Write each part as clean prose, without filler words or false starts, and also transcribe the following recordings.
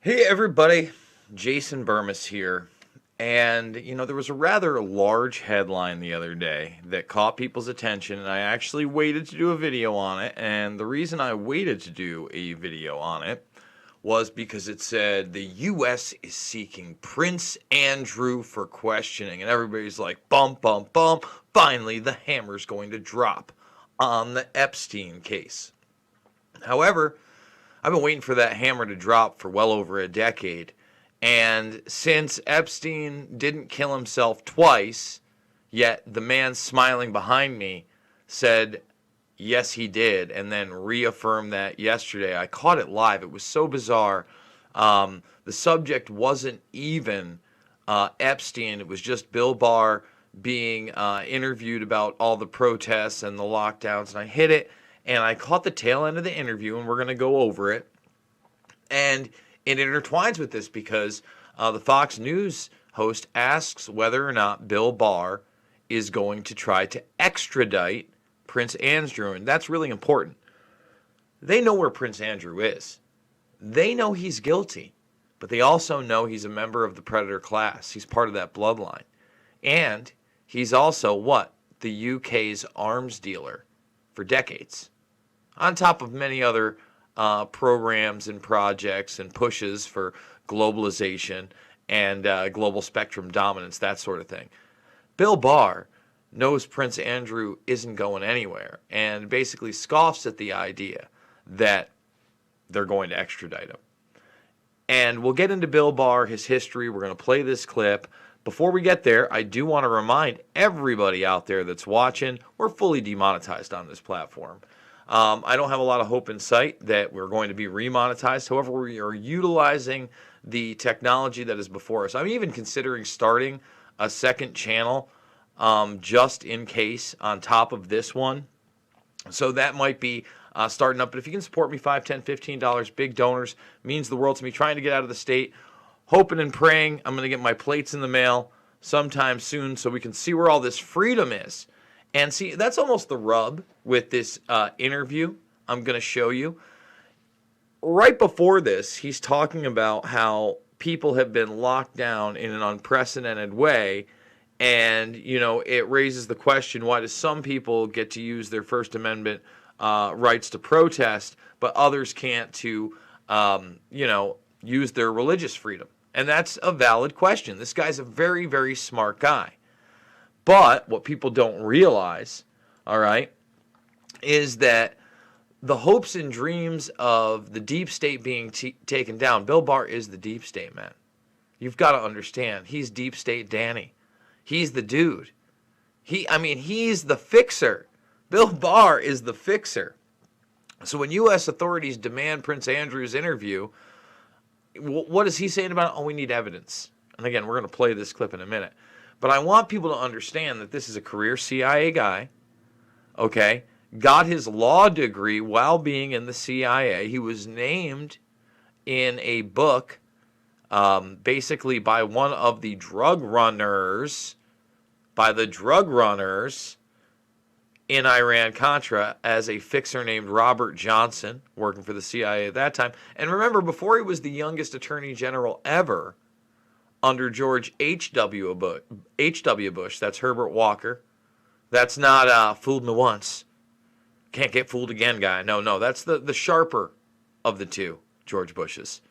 Hey everybody, Jason Burmis here. And, there was a rather large headline the other day that caught people's attention, and I actually waited to do a video on it. And the reason I waited to do a video on it was because it said the U.S. is seeking Prince Andrew for questioning. And everybody's like, bum, bum, bum, finally the hammer's going to drop on the Epstein case. However, I've been waiting for that hammer to drop for well over a decade. And since Epstein didn't kill himself twice, yet the man smiling behind me said, yes, he did, and then reaffirmed that yesterday. I caught it live. It was so bizarre. The subject wasn't even Epstein. It was just Bill Barr being interviewed about all the protests and the lockdowns. And I hit it, and I caught the tail end of the interview, and we're going to go over it. And it intertwines with this because the Fox News host asks whether or not Bill Barr is going to try to extradite Prince Andrew, and that's really important. They know where Prince Andrew is. They know he's guilty, but they also know he's a member of the predator class. He's part of that bloodline. And he's also what? The UK's arms dealer for decades, on top of many other programs and projects and pushes for globalization and global spectrum dominance, that sort of thing. Bill Barr knows Prince Andrew isn't going anywhere and basically scoffs at the idea that they're going to extradite him. And we'll get into Bill Barr, his history. We're going to play this clip. Before we get there, I do want to remind everybody out there that's watching, we're fully demonetized on this platform. I don't have a lot of hope in sight that we're going to be remonetized. However, we are utilizing the technology that is before us. I'm even considering starting a second channel just in case on top of this one. So that might be starting up. But if you can support me, $5, $10, $15, big donors, means the world to me. Trying to get out of the state, hoping and praying I'm going to get my plates in the mail sometime soon so we can see where all this freedom is. And see, that's almost the rub with this interview I'm going to show you. Right before this, he's talking about how people have been locked down in an unprecedented way. And, it raises the question, why do some people get to use their First Amendment rights to protest, but others can't to, use their religious freedom? And that's a valid question. This guy's a very, very smart guy. But what people don't realize, all right, is that the hopes and dreams of the deep state being taken down, Bill Barr is the deep state, man. You've got to understand, he's deep state Danny. He's the dude. He's the fixer. Bill Barr is the fixer. So when U.S. authorities demand Prince Andrew's interview, what is he saying about it? Oh, we need evidence. And again, we're going to play this clip in a minute. But I want people to understand that this is a career CIA guy, okay? Got his law degree while being in the CIA. He was named in a book basically by one of the drug runners, in Iran-Contra as a fixer named Robert Johnson, working for the CIA at that time. And remember, before he was the youngest attorney general ever, under George H.W. Bush, that's Herbert Walker. That's not fooled me once, can't get fooled again guy. No, that's the sharper of the two George Bushes.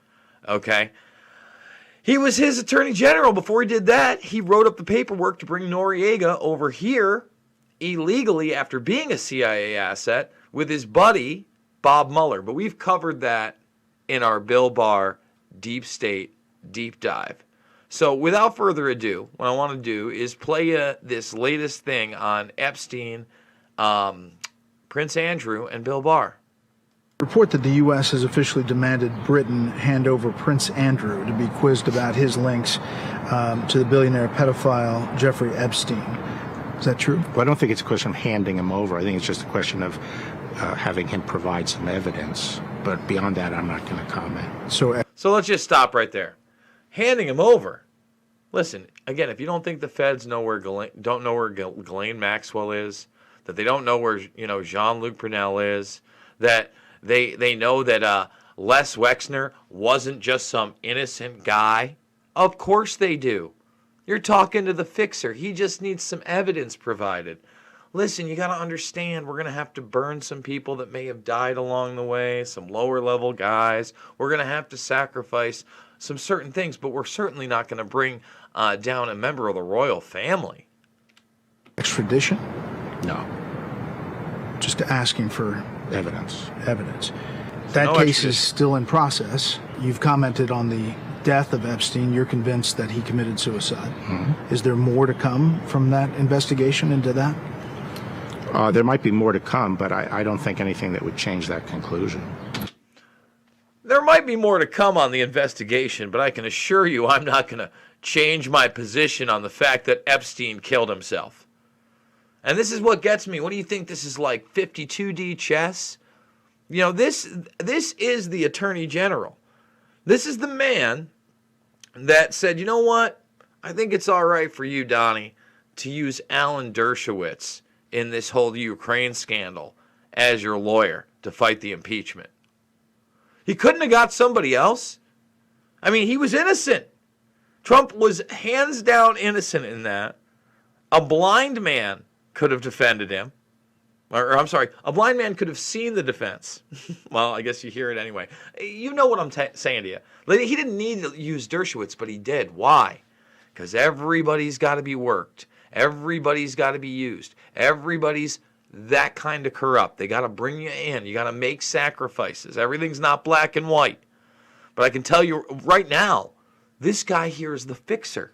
Okay? He was his attorney general. Before he did that, he wrote up the paperwork to bring Noriega over here illegally after being a CIA asset with his buddy, Bob Mueller. But we've covered that in our Bill Barr Deep State Deep Dive. So without further ado, what I want to do is play this latest thing on Epstein, Prince Andrew, and Bill Barr. Report that the U.S. has officially demanded Britain hand over Prince Andrew to be quizzed about his links to the billionaire pedophile Jeffrey Epstein. Is that true? Well, I don't think it's a question of handing him over. I think it's just a question of having him provide some evidence. But beyond that, I'm not going to comment. So let's just stop right there. Handing him over. Listen, again, if you don't think the feds know where Ghislaine Maxwell is, that they don't know where Jean-Luc Brunel is, that they know that Les Wexner wasn't just some innocent guy? Of course they do. You're talking to the fixer. He just needs some evidence provided. Listen, you got to understand, we're going to have to burn some people that may have died along the way, some lower level guys. We're going to have to sacrifice some certain things, but we're certainly not going to bring down a member of the royal family. Extradition? No. Just asking for Evidence. evidence. That no case extradition. is still in process. You've commented on the death of Epstein. You're convinced that he committed suicide. Is there more to come from that investigation into that? There might be more to come, but I don't think anything that would change that conclusion. There might be more to come on the investigation, but I can assure you I'm not going to change my position on the fact that Epstein killed himself. And this is what gets me. What do you think this is like, 52D chess? You know, this is the Attorney General. This is the man that said, you know what? I think it's all right for you, Donnie, to use Alan Dershowitz in this whole Ukraine scandal as your lawyer to fight the impeachment. He couldn't have got somebody else. I mean, he was innocent. Trump was hands down innocent in that. A blind man could have defended him. Or I'm sorry, a blind man could have seen the defense. Well, I guess you hear it anyway. You know what I'm saying to you. He didn't need to use Dershowitz, but he did. Why? Because everybody's got to be worked. Everybody's got to be used. Everybody's that kind of corrupt. They got to bring you in. You got to make sacrifices. Everything's not black and white. But I can tell you right now, this guy here is the fixer.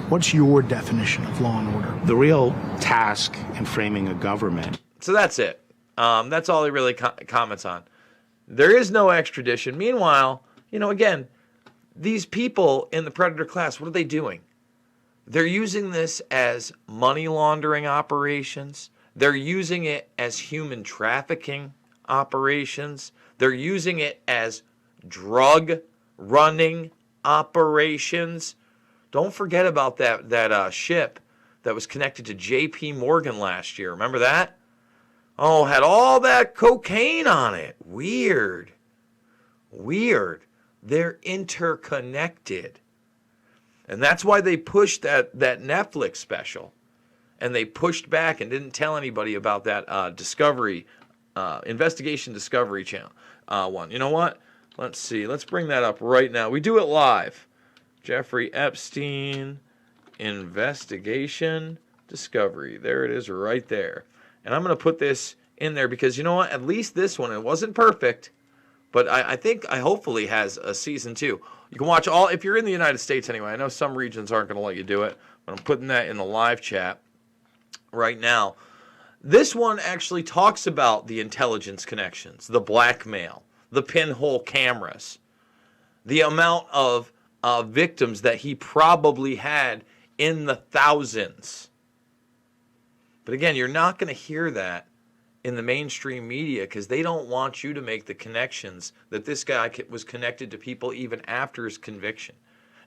What's your definition of law and order? The real task in framing a government. So that's it. That's all he really comments on. There is no extradition. Meanwhile, you know, again, these people in the predator class, what are they doing? They're using this as money laundering operations. They're using it as human trafficking operations. They're using it as drug running operations. Don't forget about that ship that was connected to J.P. Morgan last year. Remember that? Oh, had all that cocaine on it. Weird. They're interconnected. And that's why they pushed that Netflix special. And they pushed back and didn't tell anybody about that Discovery, Investigation Discovery channel one. You know what? Let's see. Let's bring that up right now. We do it live. Jeffrey Epstein, Investigation Discovery. There it is right there. And I'm going to put this in there because, you know what? At least this one, it wasn't perfect, but I think hopefully has a season 2. You can watch all, if you're in the United States anyway. I know some regions aren't going to let you do it, but I'm putting that in the live chat right now. This one actually talks about the intelligence connections, the blackmail, the pinhole cameras, the amount of victims that he probably had in the thousands. But again, you're not going to hear that in the mainstream media because they don't want you to make the connections that this guy was connected to people even after his conviction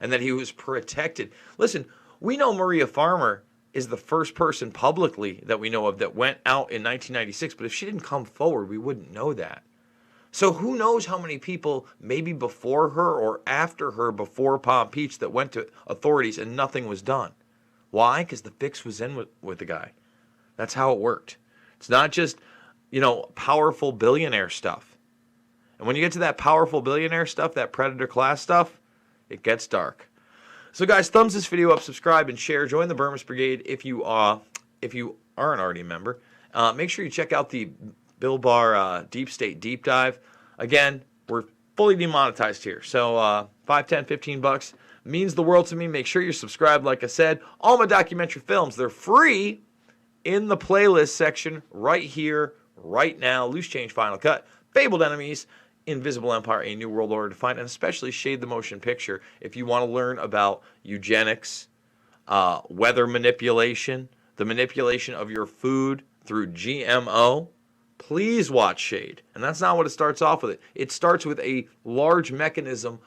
and that he was protected. Listen, we know Maria Farmer is the first person publicly that we know of that went out in 1996, but if she didn't come forward, we wouldn't know that. So who knows how many people maybe before her or after her before Palm Beach that went to authorities and nothing was done. Why? Because the fix was in with the guy. That's how it worked. It's not just, you know, powerful billionaire stuff. And when you get to that powerful billionaire stuff, that predator class stuff, it gets dark. So guys, thumbs this video up, subscribe, and share. Join the Burmese Brigade if you aren't already a member. Make sure you check out the Bill Barr Deep State Deep Dive. Again, we're fully demonetized here. So $5, $10, $15 means the world to me. Make sure you're subscribed, like I said. All my documentary films, they're free in the playlist section right here, right now. Loose Change Final Cut, Fabled Enemies, Invisible Empire, A New World Order Defined, and especially Shade the Motion Picture if you want to learn about eugenics, weather manipulation, the manipulation of your food through GMO. Please watch Shade. And that's not what it starts off with. It starts with a large mechanism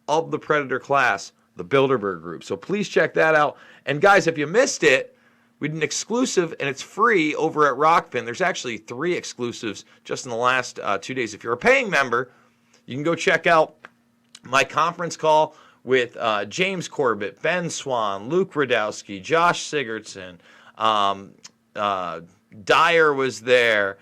of the predator class, the Bilderberg Group. So please check that out. And guys, if you missed it, we did an exclusive, and it's free over at Rockfin. There's actually 3 exclusives just in the last 2 days. If you're a paying member, You can go check out my conference call with James Corbett, Ben Swan, Luke Radowski, Josh Sigurdson, Dyer was there,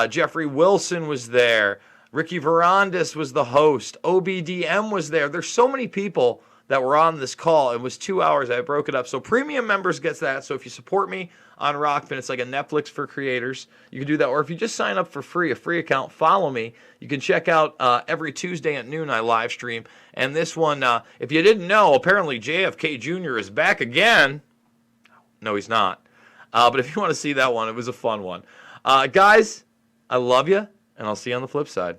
Jeffrey Wilson was there, Ricky Verandas was the host, OBDM was there. There's so many people that were on this call. It was 2 hours. I broke it up. So premium members gets that. So if you support me on Rockfin, it's like a Netflix for creators. You can do that. Or if you just sign up for free, a free account, follow me. You can check out every Tuesday at noon I live stream. And this one, if you didn't know, apparently JFK Jr. is back again. No, he's not. But if you want to see that one, it was a fun one. Guys, I love you, and I'll see you on the flip side.